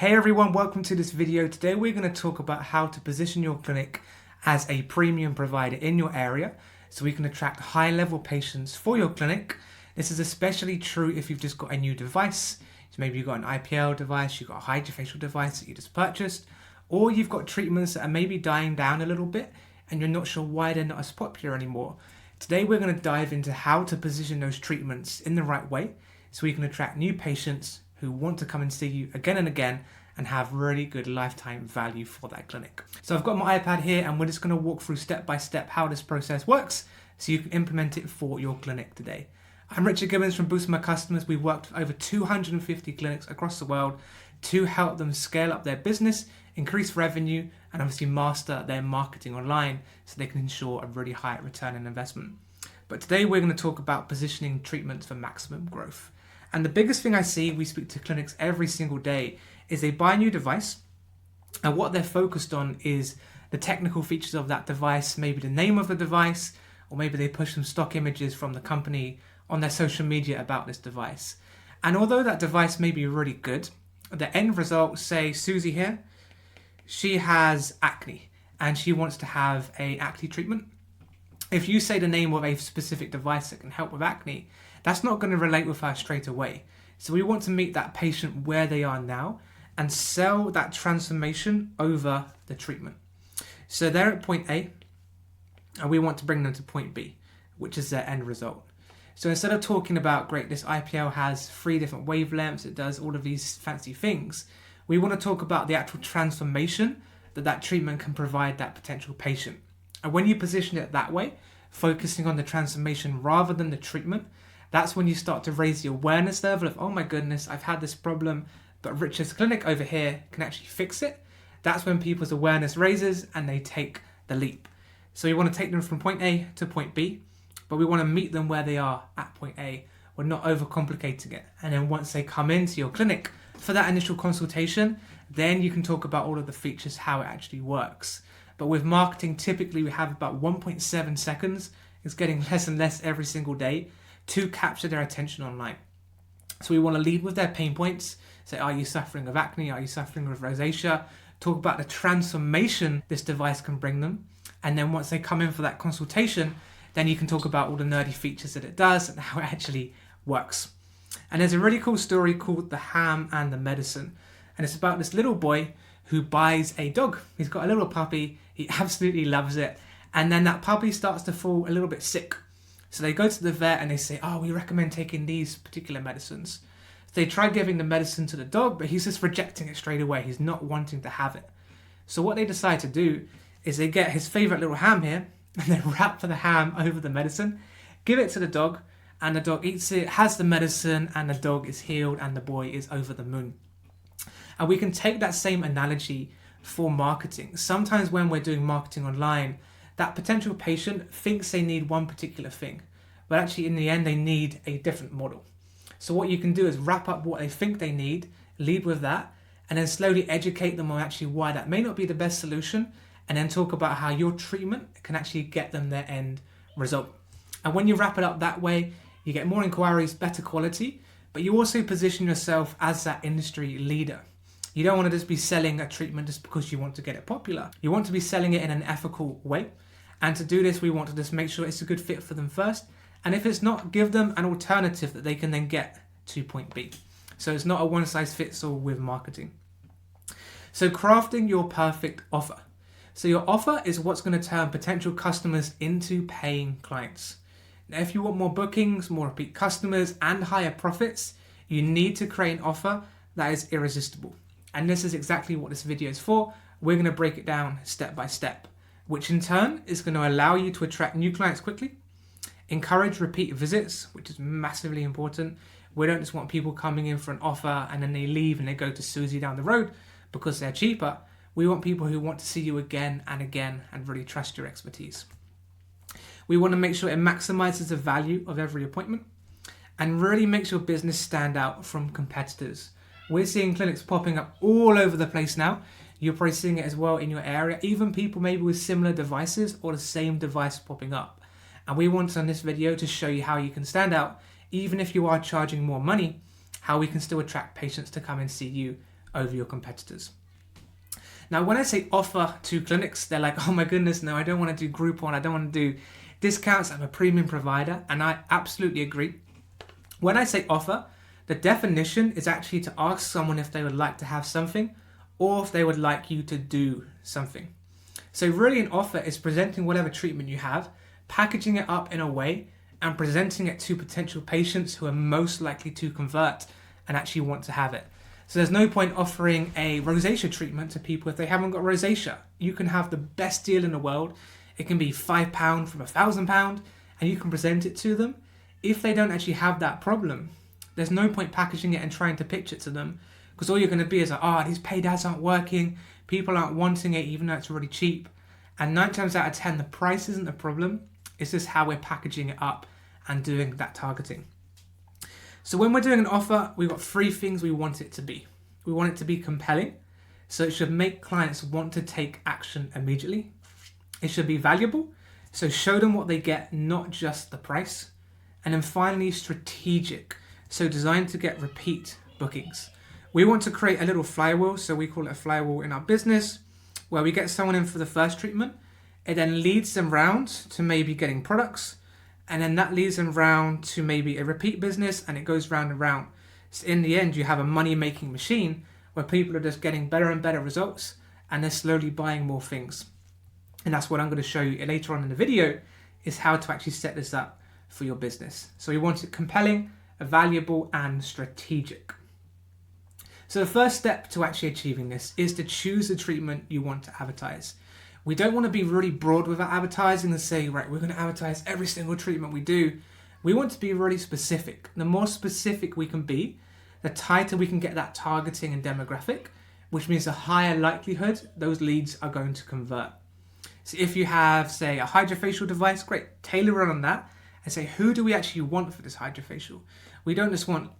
Hey everyone, welcome to this video. Today we're going to talk about how to position your clinic as a premium provider in your area so we can attract high level patients for your clinic. This is especially true if you've just got a new device. So maybe you've got an IPL device, you've got a HydraFacial device that you just purchased, or you've got treatments that are maybe dying down a little bit and you're not sure why they're not as popular anymore. Today we're going to dive into how to position those treatments in the right way so we can attract new patients who want to come and see you again and again and have really good lifetime value for that clinic. So I've got my iPad here and we're just going to walk through step by step how this process works so you can implement it for your clinic today. I'm Richard Gibbons from Boost My Customers. We've worked with over 250 clinics across the world to help them scale up their business, increase revenue, and obviously master their marketing online so they can ensure a really high return on investment. But today we're going to talk about positioning treatments for maximum growth. And the biggest thing I see, we speak to clinics every single day, is they buy a new device and what they're focused on is the technical features of that device, maybe the name of the device, or maybe they push some stock images from the company on their social media about this device. And although that device may be really good, the end result, say Susie here, she has acne and she wants to have an acne treatment. If you say the name of a specific device that can help with acne, that's not going to relate with her straight away. So we want to meet that patient where they are now and sell that transformation over the treatment. So they're at point A and we want to bring them to point B, which is their end result. So instead of talking about, great, this IPL has 3 different wavelengths, it does all of these fancy things, we want to talk about the actual transformation that treatment can provide that potential patient. And when you position it that way, focusing on the transformation rather than the treatment, that's when you start to raise the awareness level of, oh my goodness, I've had this problem, but Richard's clinic over here can actually fix it. That's when people's awareness raises and they take the leap. So we want to take them from point A to point B, but we want to meet them where they are at point A. We're not overcomplicating it. And then once they come into your clinic for that initial consultation, then you can talk about all of the features, how it actually works. But with marketing, typically we have about 1.7 seconds. It's getting less and less every single day to capture their attention online. So we want to lead with their pain points. Say, are you suffering of acne? Are you suffering of rosacea? Talk about the transformation this device can bring them. And then once they come in for that consultation, then you can talk about all the nerdy features that it does and how it actually works. And there's a really cool story called The Ham and the Medicine. And it's about this little boy who buys a dog. He's got a little puppy. He absolutely loves it. And then that puppy starts to fall a little bit sick. So they go to the vet and they say, oh, we recommend taking these particular medicines. So they try giving the medicine to the dog, but he's just rejecting it straight away. He's not wanting to have it. So what they decide to do is they get his favorite little ham here and they wrap the ham over the medicine, give it to the dog, and the dog eats it, has the medicine, and the dog is healed and the boy is over the moon. And we can take that same analogy for marketing. Sometimes when we're doing marketing online, that potential patient thinks they need one particular thing, but actually in the end they need a different model. So what you can do is wrap up what they think they need, lead with that, and then slowly educate them on actually why that may not be the best solution, and then talk about how your treatment can actually get them their end result. And when you wrap it up that way, you get more inquiries, better quality, but you also position yourself as that industry leader. You don't want to just be selling a treatment just because you want to get it popular. You want to be selling it in an ethical way. And to do this, we want to just make sure it's a good fit for them first. And if it's not, give them an alternative that they can then get to point B. So it's not a one-size-fits-all with marketing. So crafting your perfect offer. So your offer is what's going to turn potential customers into paying clients. Now, if you want more bookings, more repeat customers, and higher profits, you need to create an offer that is irresistible. And this is exactly what this video is for. We're going to break it down step by step, which in turn is going to allow you to attract new clients quickly, encourage repeat visits, which is massively important. We don't just want people coming in for an offer and then they leave and they go to Susie down the road because they're cheaper. We want people who want to see you again and again and really trust your expertise. We want to make sure it maximizes the value of every appointment and really makes your business stand out from competitors. We're seeing clinics popping up all over the place now. You're probably seeing it as well in your area, even people maybe with similar devices or the same device popping up. And we want on this video to show you how you can stand out, even if you are charging more money, how we can still attract patients to come and see you over your competitors. Now, when I say offer to clinics, they're like, oh my goodness, no, I don't want to do Groupon, I don't want to do discounts, I'm a premium provider, and I absolutely agree. When I say offer, the definition is actually to ask someone if they would like to have something or if they would like you to do something. So really an offer is presenting whatever treatment you have, packaging it up in a way and presenting it to potential patients who are most likely to convert and actually want to have it. So there's no point offering a rosacea treatment to people if they haven't got rosacea. You can have the best deal in the world. It can be £5 from £1,000 and you can present it to them. If they don't actually have that problem, there's no point packaging it and trying to pitch it to them, because all you're going to be is like, these paid ads aren't working, people aren't wanting it even though it's really cheap. And 9 times out of 10, the price isn't the problem, it's just how we're packaging it up and doing that targeting. So when we're doing an offer, we've got 3 things we want it to be. We want it to be compelling, so it should make clients want to take action immediately. It should be valuable, so show them what they get, not just the price. And then finally, strategic, so designed to get repeat bookings. We want to create a little flywheel, so we call it a flywheel in our business, where we get someone in for the first treatment, it then leads them round to maybe getting products, and then that leads them round to maybe a repeat business, and it goes round and round. So in the end, you have a money-making machine where people are just getting better and better results, and they're slowly buying more things. And that's what I'm going to show you later on in the video, is how to actually set this up for your business. So we want it compelling, valuable, and strategic. So the first step to actually achieving this is to choose the treatment you want to advertise. We don't want to be really broad with our advertising and say, right, we're going to advertise every single treatment we do. We want to be really specific. The more specific we can be, the tighter we can get that targeting and demographic, which means the higher likelihood those leads are going to convert. So if you have, say, a hydrofacial device, great, tailor it on that and say, who do we actually want for this hydrofacial? We don't just want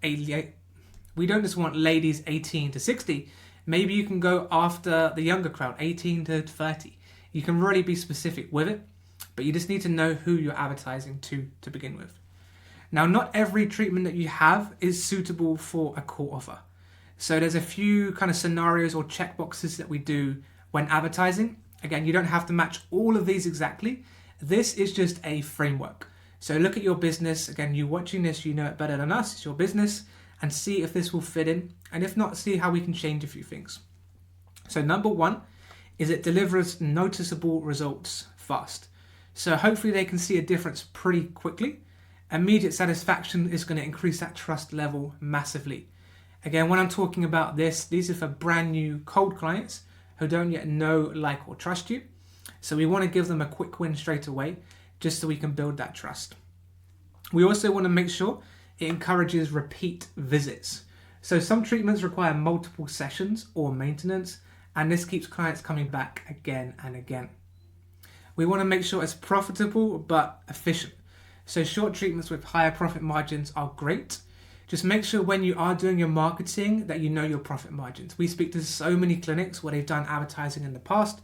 ladies 18 to 60. Maybe you can go after the younger crowd, 18 to 30. You can really be specific with it, but you just need to know who you're advertising to begin with. Now, not every treatment that you have is suitable for a core offer. So there's a few kind of scenarios or checkboxes that we do when advertising. Again, you don't have to match all of these exactly. This is just a framework. So look at your business. Again, you watching this, you know it better than us. It's your business, and see if this will fit in. And if not, see how we can change a few things. So number 1 is it delivers noticeable results fast. So hopefully they can see a difference pretty quickly. Immediate satisfaction is going to increase that trust level massively. Again, when I'm talking about this, these are for brand new cold clients who don't yet know, like, or trust you. So we want to give them a quick win straight away, just so we can build that trust. We also want to make sure it encourages repeat visits. So some treatments require multiple sessions or maintenance, and this keeps clients coming back again and again. We want to make sure it's profitable but efficient. So short treatments with higher profit margins are great. Just make sure when you are doing your marketing that you know your profit margins. We speak to so many clinics where they've done advertising in the past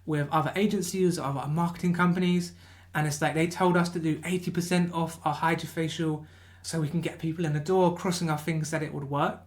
with other agencies or other marketing companies, and it's like they told us to do 80% off our hydrofacial so we can get people in the door, crossing our fingers that it would work.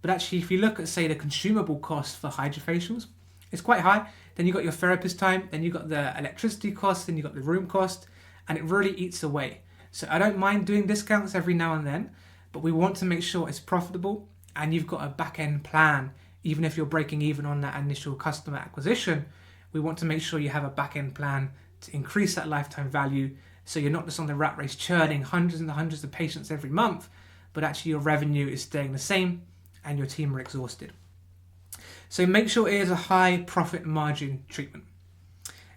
But actually, if you look at, say, the consumable cost for hydrofacials, it's quite high. Then you've got your therapist time, then you've got the electricity cost, then you've got the room cost, and it really eats away. So I don't mind doing discounts every now and then, but we want to make sure it's profitable and you've got a back-end plan. Even if you're breaking even on that initial customer acquisition, we want to make sure you have a back-end plan to increase that lifetime value, so you're not just on the rat race churning hundreds and hundreds of patients every month, but actually your revenue is staying the same and your team are exhausted. So make sure it is a high profit margin treatment.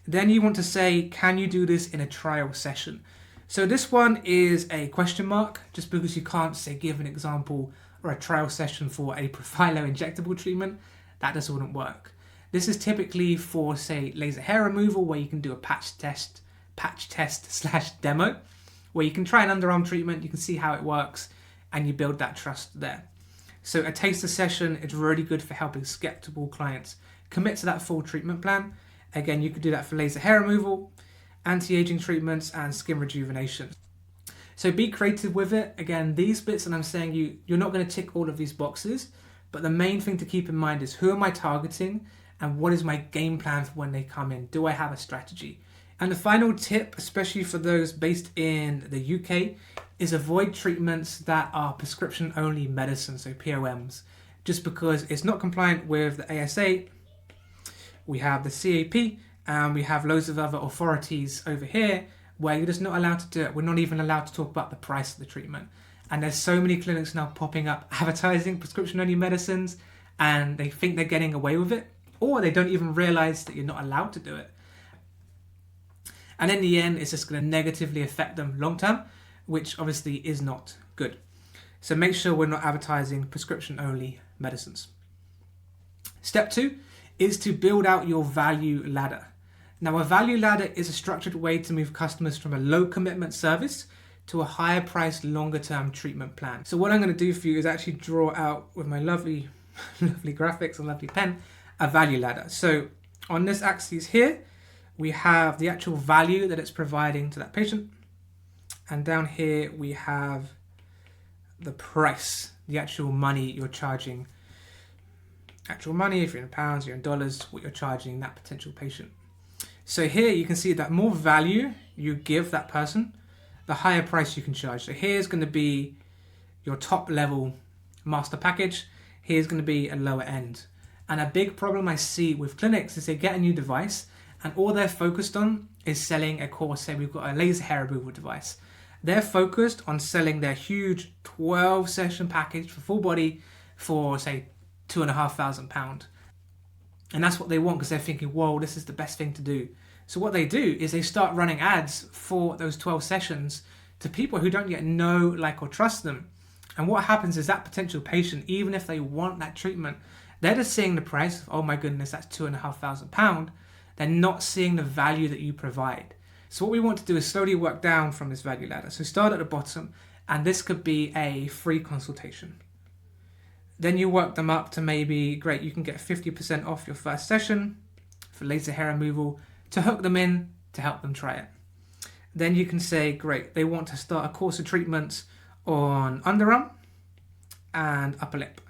Then you want to say, can you do this in a trial session? So this one is a question mark, just because you can't, say, give an example or a trial session for a Profhilo injectable treatment. That just wouldn't work. This is typically for, say, laser hair removal, where you can do a patch test / demo, where you can try an underarm treatment, you can see how it works, and you build that trust there. So a taster session is really good for helping skeptical clients commit to that full treatment plan. Again, you could do that for laser hair removal, anti-aging treatments, and skin rejuvenation. So be creative with it. Again, these bits that I'm saying, you're not going to tick all of these boxes, But the main thing to keep in mind is, who am I targeting and what is my game plan for when they come in? Do I have a strategy? And the final tip, especially for those based in the UK, is avoid treatments that are prescription-only medicine, so POMs, just because it's not compliant with the ASA. We have the CAP, and we have loads of other authorities over here where you're just not allowed to do it. We're not even allowed to talk about the price of the treatment. And there's so many clinics now popping up advertising prescription-only medicines, and they think they're getting away with it, or they don't even realize that you're not allowed to do it. And in the end, it's just going to negatively affect them long term, which obviously is not good. So make sure we're not advertising prescription-only medicines. Step 2 is to build out your value ladder. Now, a value ladder is a structured way to move customers from a low commitment service to a higher priced, longer term treatment plan. So what I'm going to do for you is actually draw out with my lovely graphics and lovely pen, a value ladder. So on this axis here, we have the actual value that it's providing to that patient. And down here, we have the price, the actual money you're charging. Actual money, if you're in pounds, you're in dollars, what you're charging that potential patient. So here you can see that more value you give that person, the higher price you can charge. So here's going to be your top level master package. Here's going to be a lower end. And a big problem I see with clinics is they get a new device and all they're focused on is selling a course. Say we've got a laser hair removal device. They're focused on selling their huge 12 session package for full body for say £2,500. And that's what they want because they're thinking, whoa, this is the best thing to do. So what they do is they start running ads for those 12 sessions to people who don't yet know, like, or trust them. And what happens is that potential patient, even if they want that treatment, they're just seeing the price of, oh my goodness, that's £2,500. They're not seeing the value that you provide. So what we want to do is slowly work down from this value ladder. So start at the bottom, and this could be a free consultation. Then you work them up to maybe, great, you can get 50% off your first session for laser hair removal to hook them in, to help them try it. Then you can say, great, they want to start a course of treatments on underarm and upper lip.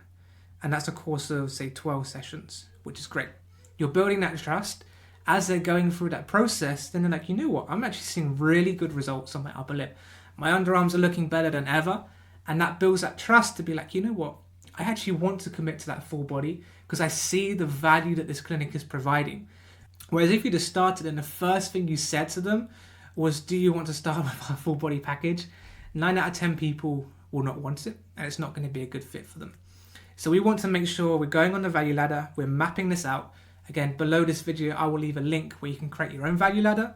And that's a course of, say, 12 sessions, which is great. You're building that trust. As they're going through that process, then they're like, you know what, I'm actually seeing really good results on my upper lip. My underarms are looking better than ever. And that builds that trust to be like, you know what, I actually want to commit to that full body because I see the value that this clinic is providing. Whereas if you just started and the first thing you said to them was, do you want to start with our full body package? 9 out of 10 people will not want it, and it's not going to be a good fit for them. So we want to make sure we're going on the value ladder, we're mapping this out. Again, below this video, I will leave a link where you can create your own value ladder.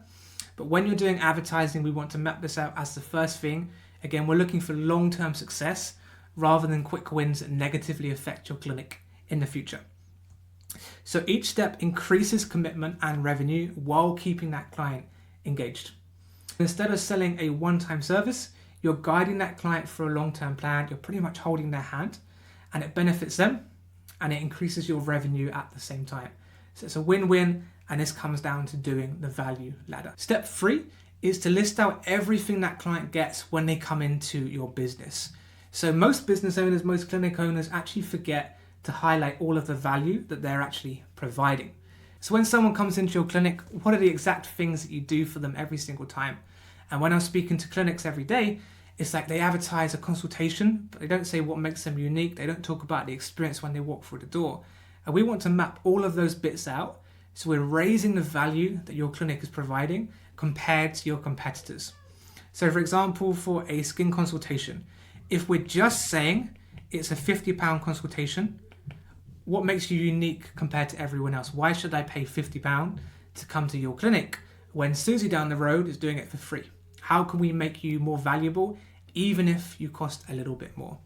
But when you're doing advertising, we want to map this out as the first thing. Again, we're looking for long-term success rather than quick wins that negatively affect your clinic in the future. So each step increases commitment and revenue while keeping that client engaged. Instead of selling a one-time service, you're guiding that client for a long-term plan. You're pretty much holding their hand, and it benefits them and it increases your revenue at the same time. So it's a win-win, and this comes down to doing the value ladder. Step 3 is to list out everything that client gets when they come into your business. So most business owners, most clinic owners actually forget to highlight all of the value that they're actually providing. So when someone comes into your clinic, what are the exact things that you do for them every single time? And when I'm speaking to clinics every day, it's like they advertise a consultation, but they don't say what makes them unique. They don't talk about the experience when they walk through the door. And we want to map all of those bits out so we're raising the value that your clinic is providing compared to your competitors. So for example, for a skin consultation, if we're just saying it's a £50 consultation, what makes you unique compared to everyone else? Why should I pay £50 to come to your clinic when Susie down the road is doing it for free? How can we make you more valuable even if you cost a little bit more?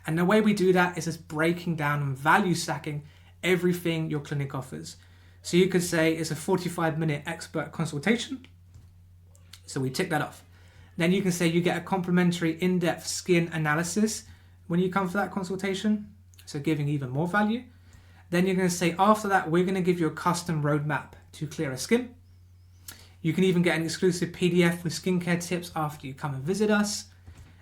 And the way we do that is just breaking down and value stacking everything your clinic offers. So you could say it's a 45-minute expert consultation. So we tick that off. Then you can say you get a complimentary in-depth skin analysis when you come for that consultation. So giving even more value. Then you're going to say after that, we're going to give you a custom roadmap to clearer skin. You can even get an exclusive PDF with skincare tips after you come and visit us.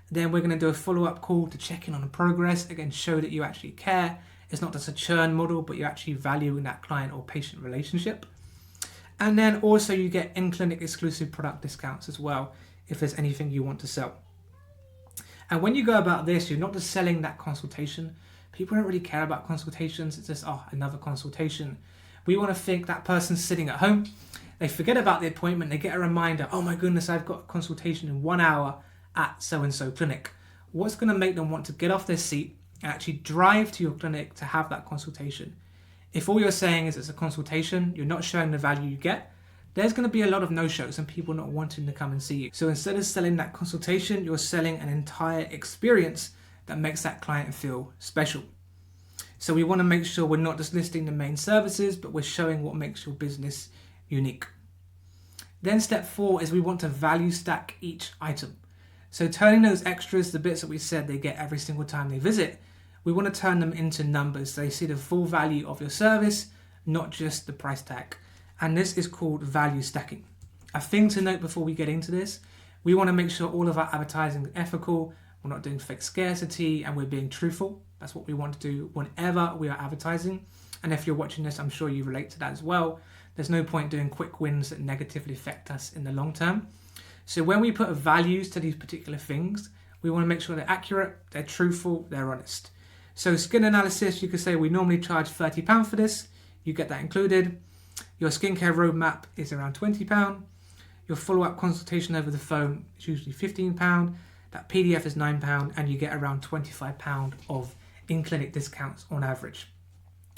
Then we're going to do a follow-up call to check in on the progress. Again, show that you actually care It's not just a churn model, but you're actually valuing that client or patient relationship. And then also you get in-clinic exclusive product discounts as well, if there's anything you want to sell. And when you go about this, you're not just selling that consultation. People don't really care about consultations. It's just, oh, another consultation. We want to think that person's sitting at home. They forget about the appointment. They get a reminder, oh my goodness, I've got a consultation in 1 hour at so-and-so clinic. What's going to make them want to get off their seat and actually drive to your clinic to have that consultation? If all you're saying is it's a consultation, you're not showing the value you get, there's going to be a lot of no-shows and people not wanting to come and see you. So instead of selling that consultation, you're selling an entire experience that makes that client feel special. So we want to make sure we're not just listing the main services, but we're showing what makes your business unique. Then step 4 is we want to value stack each item. So turning those extras, the bits that we said they get every single time they visit, we want to turn them into numbers so they see the full value of your service, not just the price tag. And this is called value stacking. A thing to note before we get into this, we want to make sure all of our advertising is ethical, we're not doing fake scarcity, and we're being truthful. That's what we want to do whenever we are advertising. And if you're watching this, I'm sure you relate to that as well. There's no point doing quick wins that negatively affect us in the long term. So when we put values to these particular things, we want to make sure they're accurate, they're truthful, they're honest. So skin analysis, you could say we normally charge £30 for this. You get that included. Your skincare roadmap is around £20. Your follow-up consultation over the phone is usually £15. That PDF is £9, and you get around £25 of in-clinic discounts on average,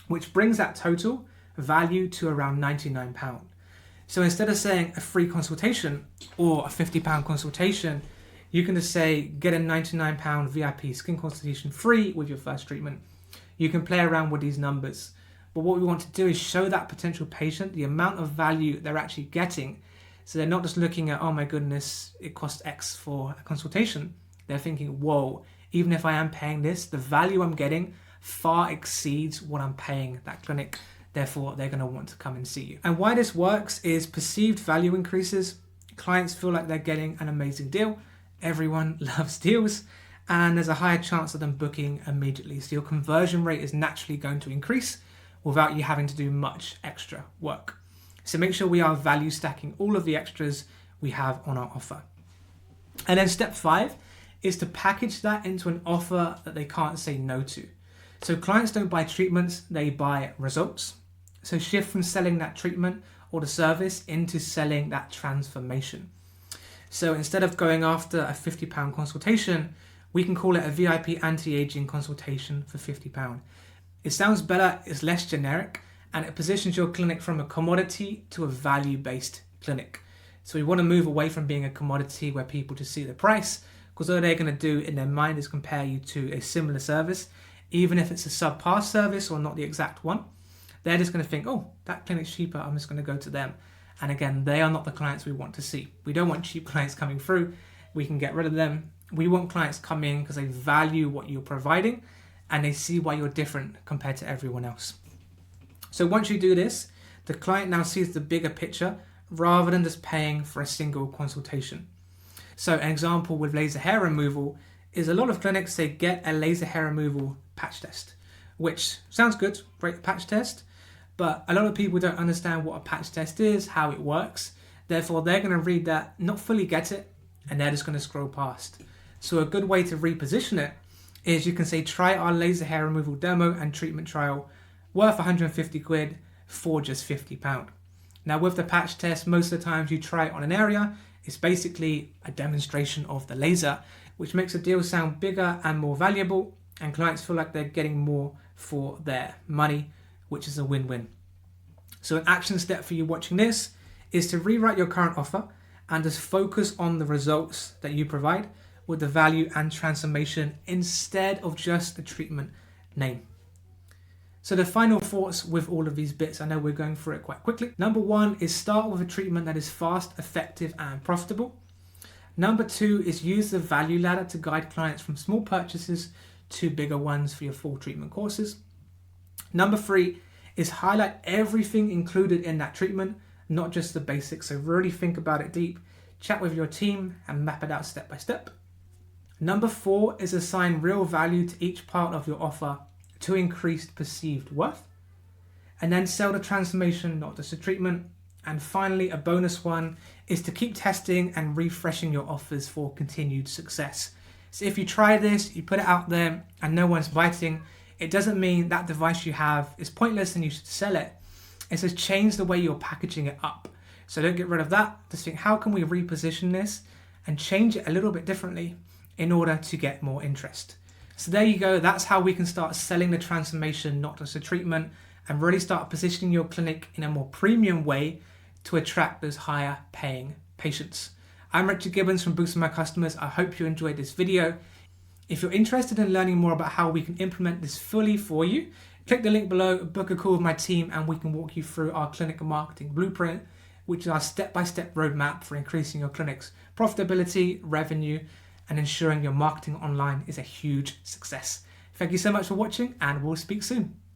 which brings that total value to around £99. So instead of saying a free consultation or a £50 consultation, you can just say get a £99 VIP skin consultation free with your first treatment. You can play around with these numbers. But what we want to do is show that potential patient the amount of value they're actually getting. So they're not just looking at, oh my goodness, it costs X for a consultation. They're thinking, whoa, even if I am paying this, the value I'm getting far exceeds what I'm paying that clinic. Therefore, they're going to want to come and see you. And why this works is perceived value increases. Clients feel like they're getting an amazing deal. Everyone loves deals. And there's a higher chance of them booking immediately. So your conversion rate is naturally going to increase without you having to do much extra work. So make sure we are value stacking all of the extras we have on our offer. And then step 5 is to package that into an offer that they can't say no to. So clients don't buy treatments, they buy results. So shift from selling that treatment or the service into selling that transformation. So instead of going after a £50 consultation, we can call it a VIP anti-aging consultation for £50. It sounds better, it's less generic, and it positions your clinic from a commodity to a value-based clinic. So we want to move away from being a commodity where people just see the price, because all they're going to do in their mind is compare you to a similar service, even if it's a subpar service or not the exact one. They're just going to think, oh, that clinic's cheaper, I'm just going to go to them. And again, they are not the clients we want to see. We don't want cheap clients coming through. We can get rid of them. We want clients coming because they value what you're providing and they see why you're different compared to everyone else. So once you do this, the client now sees the bigger picture rather than just paying for a single consultation. So an example with laser hair removal is a lot of clinics, they get a laser hair removal patch test, which sounds good, great patch test, but a lot of people don't understand what a patch test is, how it works. Therefore, they're going to read that, not fully get it, and they're just going to scroll past. So a good way to reposition it is you can say, try our laser hair removal demo and treatment trial worth 150 quid for just £50. Now with the patch test, most of the times you try it on an area, it's basically a demonstration of the laser, which makes the deal sound bigger and more valuable, and clients feel like they're getting more for their money, which is a win-win. So an action step for you watching this is to rewrite your current offer and just focus on the results that you provide with the value and transformation instead of just the treatment name. So the final thoughts with all of these bits, I know we're going through it quite quickly. Number 1 is start with a treatment that is fast, effective, and profitable. Number 2 is use the value ladder to guide clients from small purchases to bigger ones for your full treatment courses. Number 3 is highlight everything included in that treatment, not just the basics. So really think about it deep, chat with your team, and map it out step by step. Number 4 is assign real value to each part of your offer to increase perceived worth. And then sell the transformation, not just the treatment. And finally, a bonus one is to keep testing and refreshing your offers for continued success. So if you try this, you put it out there and no one's biting, it doesn't mean that device you have is pointless and you should sell it. It says change the way you're packaging it up. So don't get rid of that. Just think, how can we reposition this and change it a little bit differently in order to get more interest? So there you go. That's how we can start selling the transformation, not just a treatment, and really start positioning your clinic in a more premium way to attract those higher paying patients. I'm Richard Gibbons from Boosting My Customers. I hope you enjoyed this video. If you're interested in learning more about how we can implement this fully for you, click the link below, book a call with my team, and we can walk you through our clinic marketing blueprint, which is our step-by-step roadmap for increasing your clinic's profitability, revenue, and ensuring your marketing online is a huge success. Thank you so much for watching, and we'll speak soon.